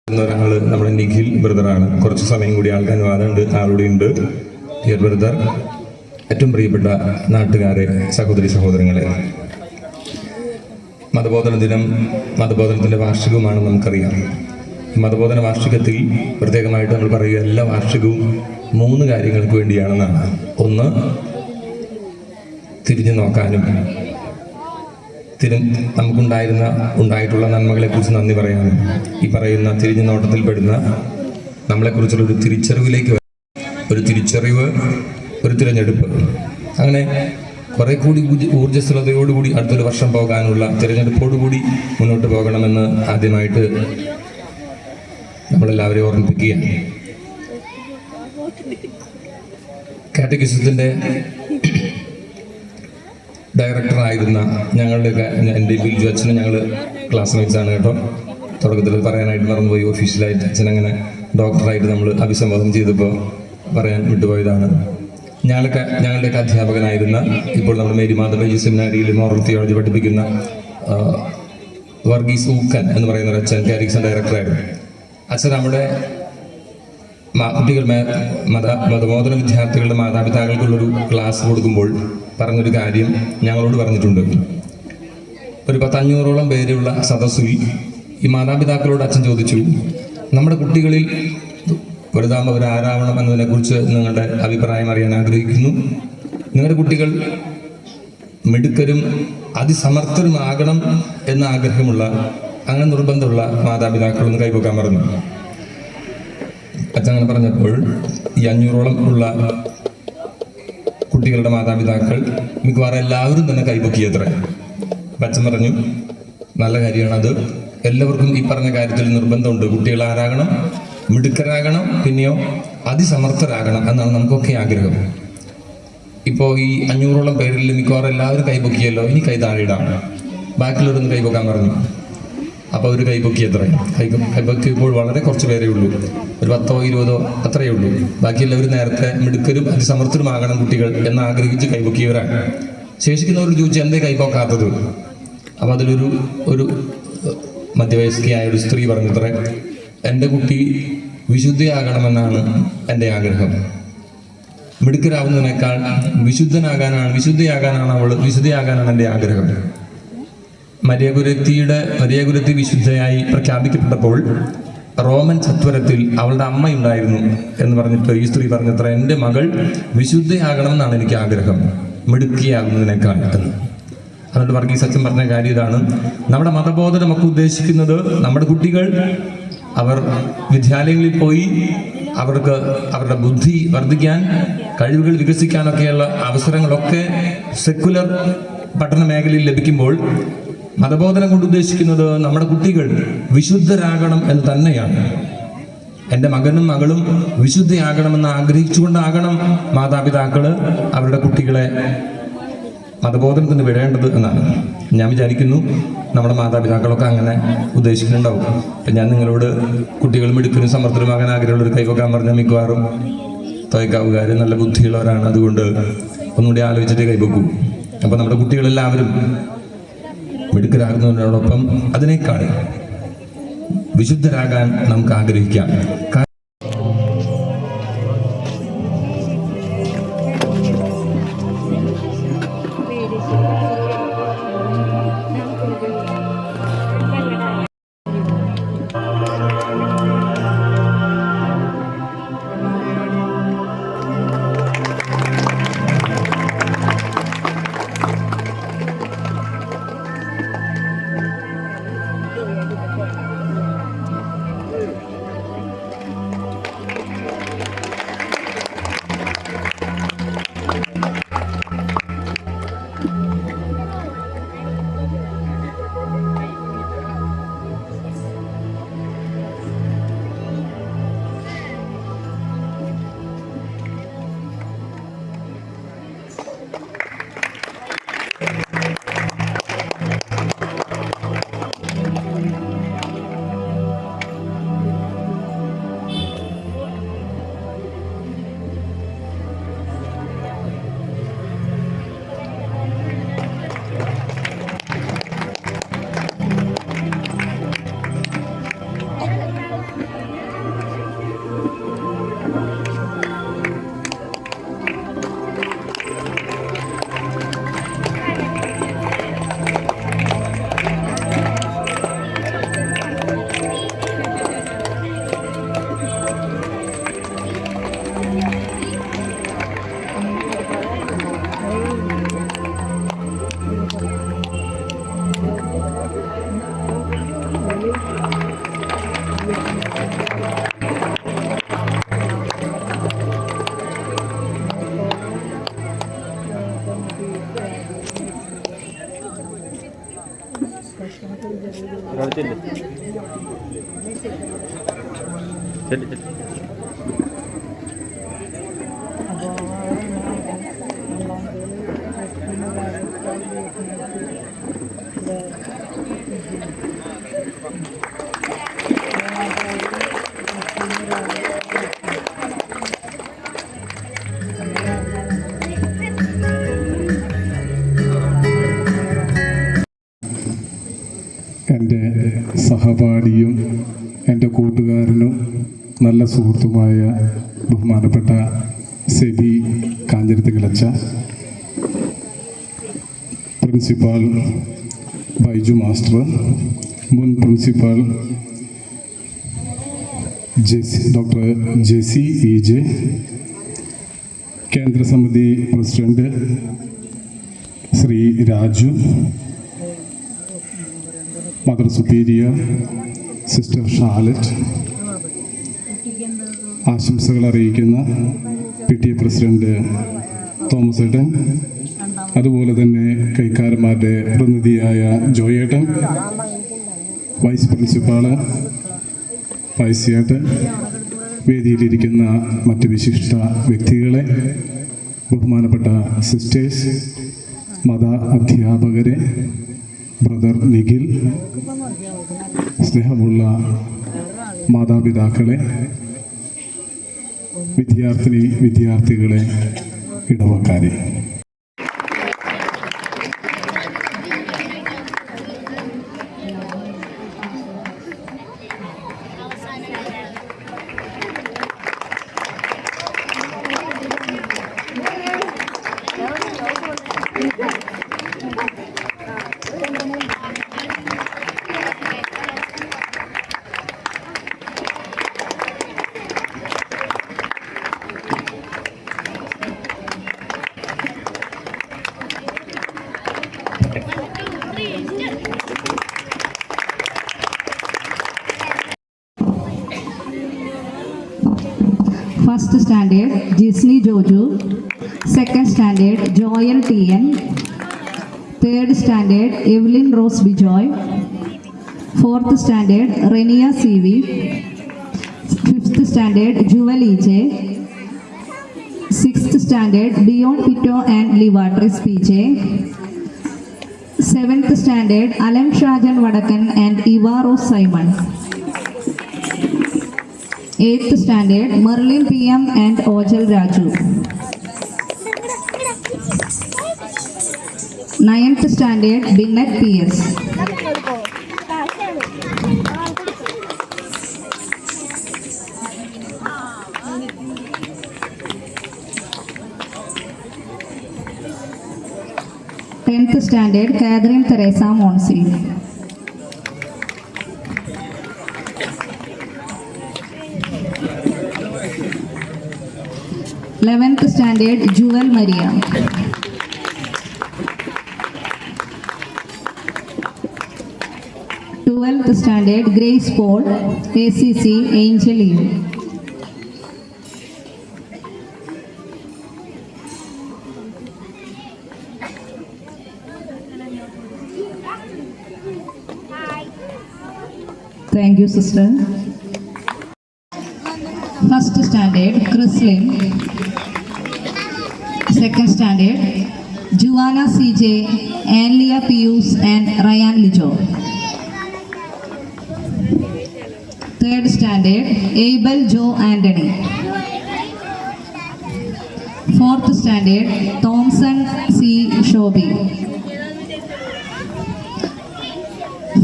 ഒരാൾ നമ്മുടെ നിഖിൽ ബ്രദറാണ്. കുറച്ച് സമയം കൂടി ആൾക്ക് അനുവാദമുണ്ട്, ആളുടെ ഉണ്ട്. ഡിയർ ബ്രദർ, ഏറ്റവും പ്രിയപ്പെട്ട നാട്ടുകാരെ, സഹോദരി സഹോദരങ്ങളെ, മതബോധന ദിനം, മതബോധനത്തിൻ്റെ വാർഷികവുമാണ് നമുക്കറിയാം. ഈ മതബോധന വാർഷികത്തിൽ പ്രത്യേകമായിട്ട് നമ്മൾ പറയുക എല്ലാ വാർഷികവും 3 കാര്യങ്ങൾക്ക് വേണ്ടിയാണെന്നാണ്. ഒന്ന്, തിരിഞ്ഞു നോക്കാനും ഉണ്ടായിട്ടുള്ള നന്മകളെക്കുറിച്ച് നന്ദി പറയാനും, ഈ പറയുന്ന തിരിഞ്ഞു നോട്ടത്തിൽപ്പെടുന്ന നമ്മളെക്കുറിച്ചുള്ള ഒരു തിരിച്ചറിവിലേക്ക് ഒരു തിരിച്ചറിവ്, ഒരു തിരഞ്ഞെടുപ്പ്, അങ്ങനെ കുറെ കൂടി ഊർജ്ജസ്വലതയോടുകൂടി അടുത്തൊരു വർഷം പോകാനുള്ള തിരഞ്ഞെടുപ്പോടുകൂടി മുന്നോട്ട് പോകണമെന്ന് ആദ്യമായിട്ട് നമ്മളെല്ലാവരെയും ഓർമ്മിപ്പിക്കുകയാണ്. കാറ്റഗിസത്തിൻ്റെ ഡയറക്ടറായിരുന്ന എൻ്റെ ബിൽജു അച്ഛന് ഞങ്ങൾ ക്ലാസ്മേറ്റ്സ് ആണ് കേട്ടോ. തുടക്കത്തിൽ പറയാനായിട്ട് മറന്നുപോയി. ഒഫീഷ്യലായിട്ട് അച്ഛനങ്ങനെ ഡോക്ടറായിട്ട് നമ്മൾ അഭിസംബോധന ചെയ്തപ്പോൾ പറയാൻ വിട്ടുപോയതാണ്. ഞങ്ങളുടെയൊക്കെ അധ്യാപകനായിരുന്ന, ഇപ്പോൾ നമ്മൾ മേരി മാധവജി സെമിനാരിയിൽ മോറൽ തിയോളജി പഠിപ്പിക്കുന്ന വർഗീസ് ഊക്കൻ എന്ന് പറയുന്ന ഒരു അച്ഛൻ കാറ്റഗിസം ഡയറക്ടറായിരുന്നു. അച്ഛൻ നമ്മുടെ കുട്ടികൾ മതബോധന വിദ്യാർത്ഥികളുടെ മാതാപിതാക്കൾക്കുള്ളൊരു ക്ലാസ് കൊടുക്കുമ്പോൾ പറഞ്ഞൊരു കാര്യം ഞങ്ങളോട് പറഞ്ഞിട്ടുണ്ട്. ഒരു 500-ഓളം പേരുള്ള സദസ്സിൽ ഈ മാതാപിതാക്കളോട് അച്ഛൻ ചോദിച്ചു, നമ്മുടെ കുട്ടികളിൽ വലുതാകുമ്പോൾ അവരാരാവണം എന്നതിനെക്കുറിച്ച് നിങ്ങളുടെ അഭിപ്രായം അറിയാൻ ആഗ്രഹിക്കുന്നു. നിങ്ങളുടെ കുട്ടികൾ മിടുക്കരും അതിസമർത്ഥരുമാകണം എന്ന ആഗ്രഹമുള്ള, അങ്ങനെ നിർബന്ധമുള്ള മാതാപിതാക്കളൊന്ന് കൈപൊക്കാൻ പറഞ്ഞു. അച്ഛൻ അങ്ങനെ പറഞ്ഞപ്പോൾ ഈ 500-ഓളം ഉള്ള കുട്ടികളുടെ മാതാപിതാക്കൾ മിക്കവാറും എല്ലാവരും തന്നെ കൈപൊക്കിയത്ര. അച്ഛൻ പറഞ്ഞു, നല്ല കാര്യമാണ് അത്. എല്ലാവർക്കും ഈ പറഞ്ഞ കാര്യത്തിൽ നിർബന്ധമുണ്ട്. കുട്ടികൾ ആരാകണം? മിടുക്കരാകണം, പിന്നെയോ അതിസമർത്ഥരാകണം എന്നാണ് നമുക്കൊക്കെ ആഗ്രഹം. ഇപ്പോൾ ഈ 500-ഓളം പേരിൽ മിക്കവാറും എല്ലാവരും കൈപൊക്കിയല്ലോ, ഇനി കൈ താഴെയിടാം. ബാക്കിയുള്ളവരൊന്ന് കൈപൊക്കാൻ പറഞ്ഞു. അപ്പോൾ ഒരു കൈപൊക്കി എത്രയും കൈപൊക്കിയപ്പോൾ വളരെ കുറച്ച് പേരേ ഉള്ളൂ. ഒരു 10ഓ 20ഓ അത്രയേ ഉള്ളൂ. ബാക്കിയെല്ലാവരും നേരത്തെ മിടുക്കരും അതിസമർത്ഥരുമാകണം കുട്ടികൾ എന്ന് ആഗ്രഹിച്ച് കൈപൊക്കിയവരാണ്. ശേഷിക്കുന്നവർ ചോദിച്ചു, എന്തേ കൈപൊക്കാത്തത്? അപ്പോൾ അതിലൊരു മധ്യവയസ്കയായ ഒരു സ്ത്രീ പറഞ്ഞത്രേ, എൻ്റെ കുട്ടി വിശുദ്ധയാകണമെന്നാണ് എൻ്റെ ആഗ്രഹം. മിടുക്കരാവുന്നതിനേക്കാൾ വിശുദ്ധയാകാനാണ് എൻ്റെ ആഗ്രഹം. മരിയകുരത്തി വിശുദ്ധയായി പ്രഖ്യാപിക്കപ്പെട്ടപ്പോൾ റോമൻ ചത്വരത്തിൽ അവളുടെ അമ്മയുണ്ടായിരുന്നു എന്ന് പറഞ്ഞിട്ട് ഈ സ്ത്രീ പറഞ്ഞത്ര, എൻ്റെ മകൾ വിശുദ്ധയാകണമെന്നാണ് എനിക്ക് ആഗ്രഹം, മിടുക്കിയാകുന്നതിനേക്കാൾ എന്ന്. അതുകൊണ്ട് വർഗീസ് അച്ഛൻ പറഞ്ഞ കാര്യം ഇതാണ്. നമ്മുടെ മതബോധനമൊക്കെ ഉദ്ദേശിക്കുന്നത് നമ്മുടെ കുട്ടികൾ അവർ വിദ്യാലയങ്ങളിൽ പോയി അവർക്ക് അവരുടെ ബുദ്ധി വർദ്ധിക്കാൻ, കഴിവുകൾ വികസിക്കാനൊക്കെയുള്ള അവസരങ്ങളൊക്കെ സെക്കുലർ പഠന മേഖലയിൽ ലഭിക്കുമ്പോൾ മതബോധനം കൊണ്ട് ഉദ്ദേശിക്കുന്നത് നമ്മുടെ കുട്ടികൾ വിശുദ്ധരാകണം എന്ന് തന്നെയാണ്. എൻ്റെ മകനും മകളും വിശുദ്ധയാകണമെന്ന് ആഗ്രഹിച്ചുകൊണ്ടാകണം മാതാപിതാക്കൾ അവരുടെ കുട്ടികളെ മതബോധനത്തിന് വിടേണ്ടത് എന്നാണ് ഞാൻ വിചാരിക്കുന്നു. നമ്മുടെ മാതാപിതാക്കളൊക്കെ അങ്ങനെ ഉദ്ദേശിക്കുന്നുണ്ടാവും. അപ്പം ഞാൻ നിങ്ങളോട് കുട്ടികൾ മിടുക്കനും സമർത്ഥരുമാകാൻ ആഗ്രഹമുള്ളൊരു കൈവക്കാൻ പറഞ്ഞാൽ മിക്കവാറും തോയ്ക്കാവുകാർ നല്ല ബുദ്ധിയുള്ളവരാണ്. അതുകൊണ്ട് ഒന്നുകൂടി ആലോചിച്ചിട്ട് കൈവെക്കൂ. അപ്പം നമ്മുടെ കുട്ടികളെല്ലാവരും മിടുക്കരാകുന്നതിനോടൊപ്പം അതിനേക്കാൾ വിശുദ്ധരാകാൻ നമുക്ക് ആഗ്രഹിക്കാം. എൻ്റെ സഹപാഠിയും എൻ്റെ കൂട്ടുകാരനും നല്ല സുഹൃത്തുമായ ബഹുമാനപ്പെട്ട സെബി കാഞ്ഞിരത്ത് കിളച്ച, പ്രിൻസിപ്പാൾ ബൈജു മാസ്റ്റർ, മുൻ പ്രിൻസിപ്പാൾ ഡോക്ടർ ജെസി EJ, കേന്ദ്രസമിതി president Shri Raju, mother superior sister Shalet, ആശംസകൾ അറിയിക്കുന്ന PTA പ്രസിഡന്റ് തോമസ് ഏട്ടൻ, അതുപോലെ തന്നെ കൈക്കാരന്മാരുടെ പ്രതിനിധിയായ ജോയേട്ടൻ, വൈസ് പ്രിൻസിപ്പാള് വൈസിയേട്ടൻ, വേദിയിലിരിക്കുന്ന മറ്റ് വിശിഷ്ട വ്യക്തികളെ, ബഹുമാനപ്പെട്ട സിസ്റ്റേഴ്സ്, മത അധ്യാപകരെ, ബ്രദർ നിഖിൽ, സ്നേഹമുള്ള മാതാപിതാക്കളെ, വിദ്യാർത്ഥികളെ, ഇടവക്കാരെ, First standard Gisni Joju, second standard Joel TN, third standard Evelyn Rose Bijoy, fourth standard Renia CV, fifth standard Jewel EJ, sixth standard Beyond Pito and Livatris PJ, seventh standard Alam Shajan Vadakan and Eva Rose Simon, 8th standard Merlin PM and Ojal Raju, 9th standard Binet PS, 10th standard Catherine Teresa Monsi, 11th standard Jewel Maria, 12th standard Grace Paul, ACC Angel Eve, 'Thank you, sister. First standard Chrislin, second standard Juana CJ, Anlia Pius and Ryan Lijo, third standard Abel Joe Anthony, fourth standard Thompson C Shobi,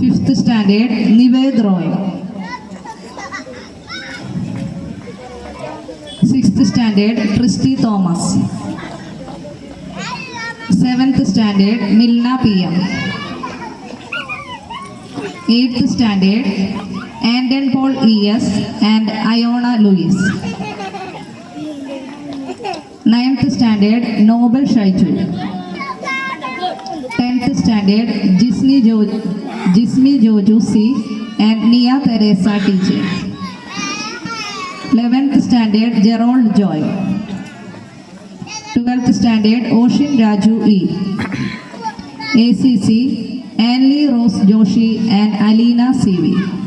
fifth standard Nived Roy, sixth standard Christy Thomas, seventh standard Milna PM, eighth standard Andon Paul ES and Iona Louis, ninth standard Noble Shaiju, 10th standard Gismi Joju C and Nia Teresa TJ, 11th standard Gerald Joy, 12th standard Ocean Raju E, ACC Anli Rose Joshi and Alina CV.